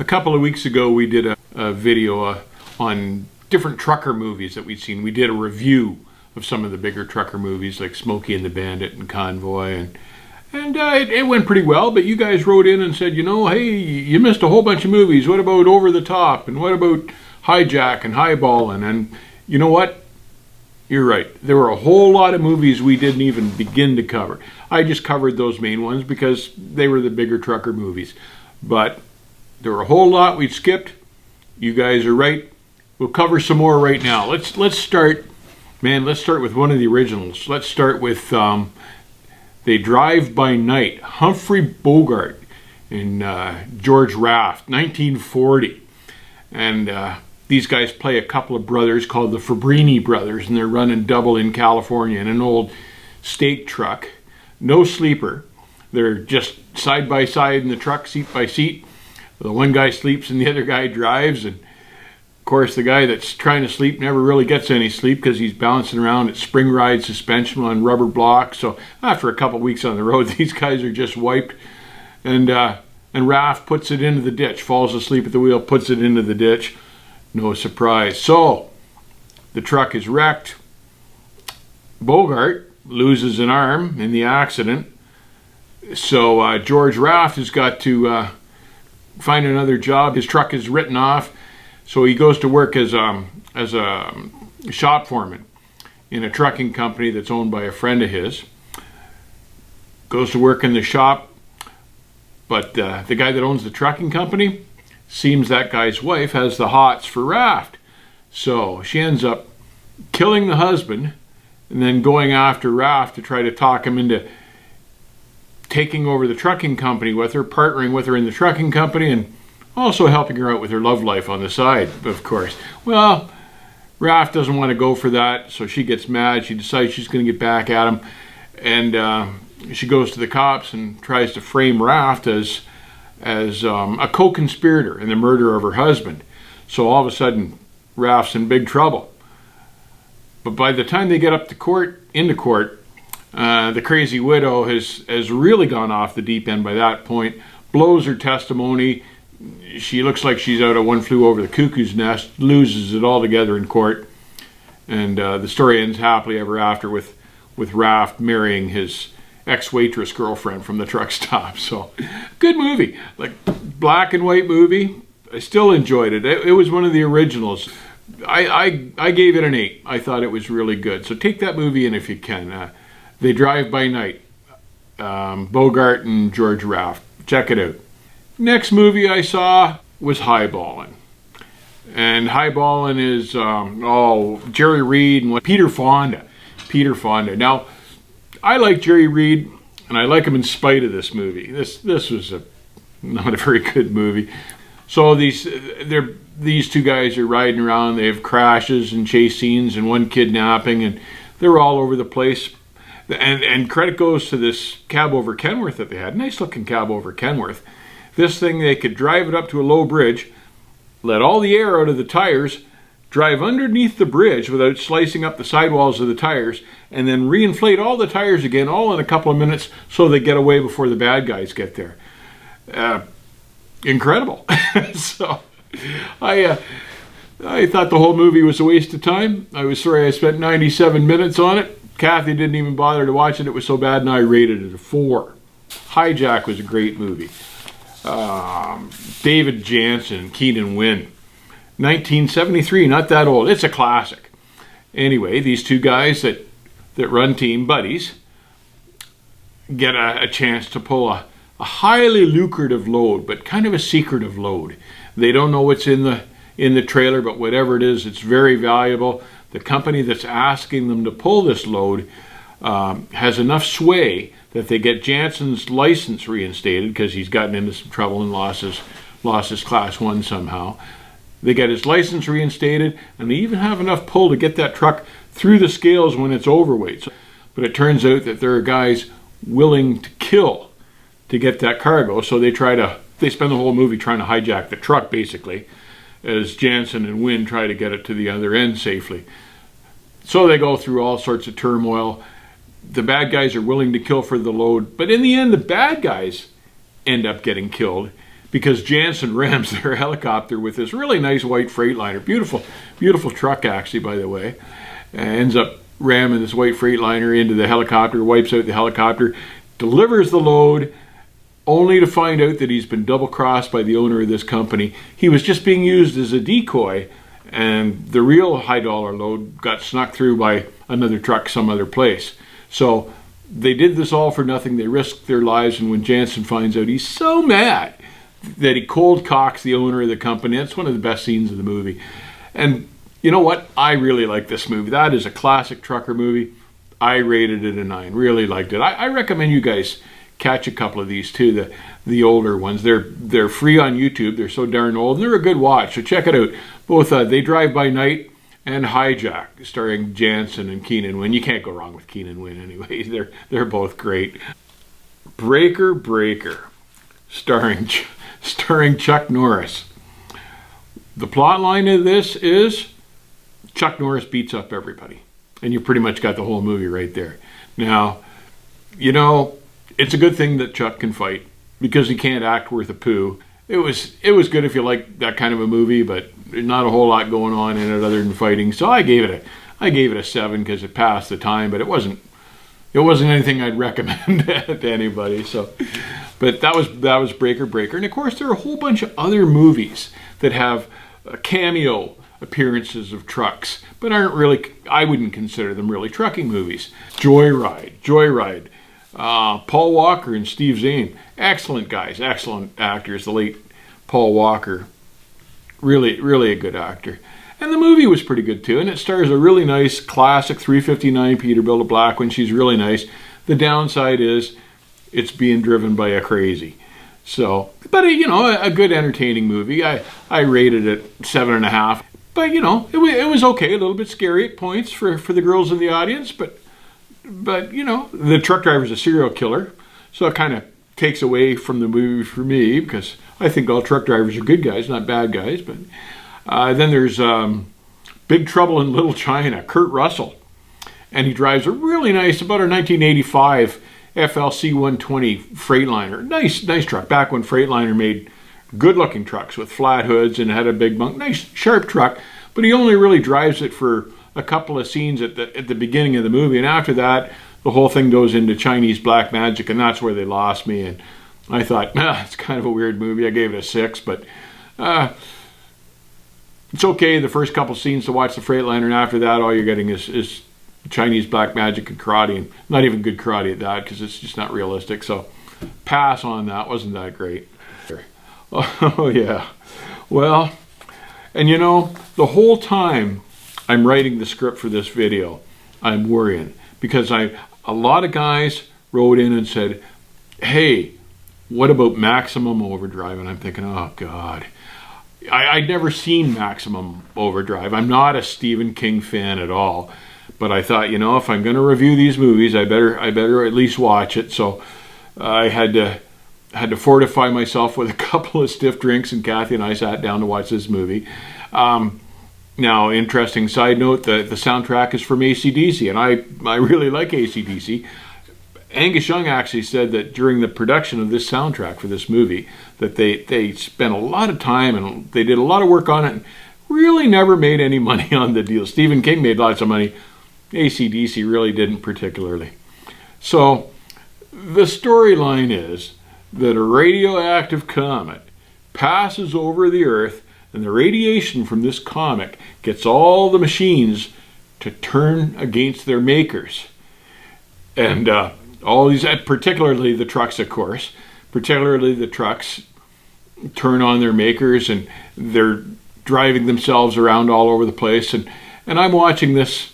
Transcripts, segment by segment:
A couple of weeks ago, we did a video on different trucker movies that we'd seen. We did a review of some of the bigger trucker movies like Smokey and the Bandit and Convoy, and it went pretty well. But you guys wrote in and said, you know, hey, you missed a whole bunch of movies. What about Over the Top? And what about Hijack and Ballin? And you know what? You're right. There were a whole lot of movies we didn't even begin to cover. I just covered those main ones because they were the bigger trucker movies. But there were a whole lot we'd skipped. You guys are right. We'll cover some more right now. Let's start, man. Let's start with one of the originals. Let's start with They Drive by Night. Humphrey Bogart and George Raft, 1940, and these guys play a couple of brothers called the Fabrini brothers, and they're running double in California in an old steak truck. No sleeper. They're just side by side in the truck, seat by seat. The one guy sleeps and the other guy drives, and of course the guy that's trying to sleep never really gets any sleep because he's bouncing around at spring ride suspension on rubber blocks. So after a couple of weeks on the road, these guys are just wiped, and Raft puts it into the ditch, falls asleep at the wheel, puts it into the ditch. No surprise. So the truck is wrecked. Bogart loses an arm in the accident. So George Raft has got to find another job. His truck is written off, so he goes to work as a shop foreman in a trucking company that's owned by a friend of his. Goes to work in the shop, but the guy that owns the trucking company seems that guy's wife has the hots for Raft, so she ends up killing the husband and then going after Raft to try to talk him into taking over the trucking company with her, partnering with her in the trucking company, and also helping her out with her love life on the side, of course. Well, Raft doesn't want to go for that, so she gets mad. She decides she's going to get back at him, and she goes to the cops and tries to frame Raft as a co-conspirator in the murder of her husband. So all of a sudden, Raft's in big trouble. But by the time they get up to into court, the crazy widow has really gone off the deep end by that point, blows her testimony. She looks like she's out of One Flew Over the Cuckoo's Nest, loses it altogether in court, and the story ends happily ever after with Raft marrying his ex-waitress girlfriend from the truck stop. So, good movie, like black and white movie. I still enjoyed it. It was one of the originals. I gave it an 8. I thought it was really good. So take that movie in if you can. They Drive by Night. Bogart and George Raft. Check it out. Next movie I saw was Ballin. And Ballin is Jerry Reed and Peter Fonda. Now, I like Jerry Reed, and I like him in spite of this movie. This was not a very good movie. So these two guys are riding around. They have crashes and chase scenes and one kidnapping, and they're all over the place. And credit goes to this cab over Kenworth that they had. Nice looking cab over Kenworth. This thing, they could drive it up to a low bridge, let all the air out of the tires, drive underneath the bridge without slicing up the sidewalls of the tires, and then reinflate all the tires again, all in a couple of minutes, so they get away before the bad guys get there. Incredible. So I thought the whole movie was a waste of time. I was sorry I spent 97 minutes on it. Kathy didn't even bother to watch it. It was so bad, and I rated it a 4. Hijack was a great movie. David Jansen and Keenan Wynn. 1973, not that old. It's a classic. Anyway, these two guys that run Team Buddies get a chance to pull a highly lucrative load, but kind of a secretive load. They don't know what's in the trailer, but whatever it is, it's very valuable. The company that's asking them to pull this load has enough sway that they get Jansen's license reinstated because he's gotten into some trouble and lost his Class 1 somehow. They get his license reinstated, and they even have enough pull to get that truck through the scales when it's overweight. But it turns out that there are guys willing to kill to get that cargo, so they spend the whole movie trying to hijack the truck, basically, as Jansen and Wynn try to get it to the other end safely. So they go through all sorts of turmoil. The bad guys are willing to kill for the load, but in the end, the bad guys end up getting killed because Jansen rams their helicopter with this really nice white Freightliner. Beautiful, beautiful truck, actually, by the way. Ends up ramming this white Freightliner into the helicopter, wipes out the helicopter, delivers the load, only to find out that he's been double-crossed by the owner of this company. He was just being used as a decoy, and the real high-dollar load got snuck through by another truck some other place. So they did this all for nothing. They risked their lives, and when Jansen finds out, he's so mad that he cold cocks the owner of the company. That's one of the best scenes of the movie. And you know what? I really like this movie. That is a classic trucker movie. I rated it a 9. Really liked it. I recommend you guys catch a couple of these too, the older ones. They're free on YouTube. They're so darn old, and they're a good watch. So check it out. Both They Drive by Night and Hijack, starring Jansen and Keenan Wynn. You can't go wrong with Keenan Wynn anyway. They're both great. Breaker Breaker, starring Chuck Norris. The plot line of this is Chuck Norris beats up everybody, and you pretty much got the whole movie right there. Now, you know, it's a good thing that Chuck can fight, because he can't act worth a poo. It was good if you like that kind of a movie, but there's not a whole lot going on in it other than fighting. So I gave it a 7 because it passed the time, but it wasn't anything I'd recommend to anybody. So, but that was Breaker Breaker, and of course there are a whole bunch of other movies that have cameo appearances of trucks, but aren't really. I wouldn't consider them really trucking movies. Joyride. Paul Walker and Steve Zahn, excellent guys, excellent actors. The late Paul Walker, really a good actor. And the movie was pretty good too, and it stars a really nice classic 359 Peterbilt, a black one. She's really nice. The downside is it's being driven by a crazy. So, but a good entertaining movie. I rated it 7.5. But it was okay, a little bit scary at points for the girls in the audience, but the truck driver's a serial killer, so it kind of takes away from the movie for me, because I think all truck drivers are good guys, not bad guys. But then there's Big Trouble in Little China, Kurt Russell, and he drives a really nice, about a 1985 FLC 120 Freightliner. Nice truck, back when Freightliner made good-looking trucks with flat hoods and had a big bunk. Nice, sharp truck, but he only really drives it for a couple of scenes at the beginning of the movie, and after that the whole thing goes into Chinese black magic, and that's where they lost me. And I thought, it's kind of a weird movie. I gave it a 6, but it's okay the first couple scenes to watch the Freightliner, and after that all you're getting is Chinese black magic and karate, and not even good karate at that, because it's just not realistic. So pass on that. Wasn't that great. Oh yeah. Well, and the whole time I'm writing the script for this video, I'm worrying, because a lot of guys wrote in and said, hey, what about Maximum Overdrive? And I'm thinking, oh God, I'd never seen Maximum Overdrive. I'm not a Stephen King fan at all, but I thought, if I'm going to review these movies, I better at least watch it. So I had to fortify myself with a couple of stiff drinks, and Kathy and I sat down to watch this movie. Now, interesting side note, the soundtrack is from AC/DC, and I really like AC/DC. Angus Young actually said that during the production of this soundtrack for this movie, that they spent a lot of time and they did a lot of work on it, and really never made any money on the deal. Stephen King made lots of money. AC/DC really didn't particularly. So the storyline is that a radioactive comet passes over the Earth, and the radiation from this comet gets all the machines to turn against their makers. And all these, particularly the trucks, of course, turn on their makers, and they're driving themselves around all over the place. And I'm watching this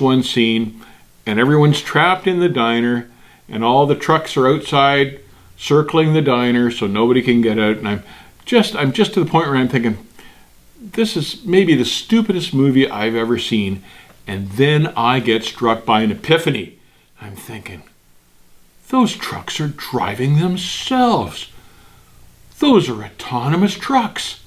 one scene, and everyone's trapped in the diner, and all the trucks are outside circling the diner so nobody can get out. And I'm just to the point where I'm thinking, this is maybe the stupidest movie I've ever seen. And then I get struck by an epiphany. I'm thinking, those trucks are driving themselves. Those are autonomous trucks.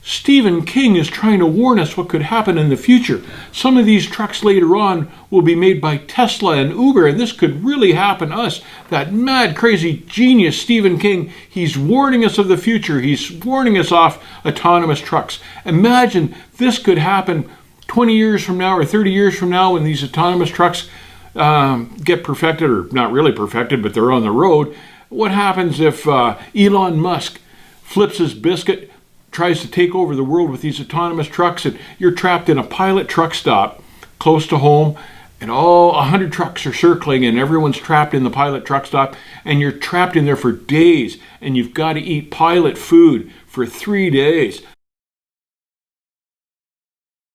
Stephen King is trying to warn us what could happen in the future. Some of these trucks later on will be made by Tesla and Uber, and this could really happen to us. That mad, crazy genius Stephen King, he's warning us of the future. He's warning us off autonomous trucks. Imagine this could happen 20 years from now or 30 years from now when these autonomous trucks get perfected, or not really perfected, but they're on the road. What happens if Elon Musk flips his biscuit, tries to take over the world with these autonomous trucks, and you're trapped in a pilot truck stop close to home, and all 100 trucks are circling, and everyone's trapped in the pilot truck stop, and you're trapped in there for days, and you've got to eat pilot food for 3 days.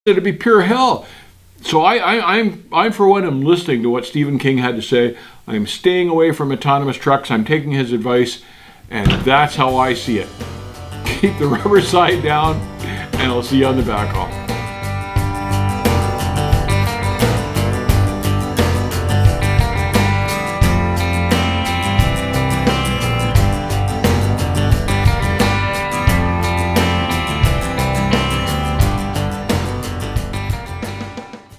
It'd be pure hell. So I'm for one, I'm listening to what Stephen King had to say. I'm staying away from autonomous trucks. I'm taking his advice, and that's how I see it. Keep the rubber side down, and I'll see you on the back haul.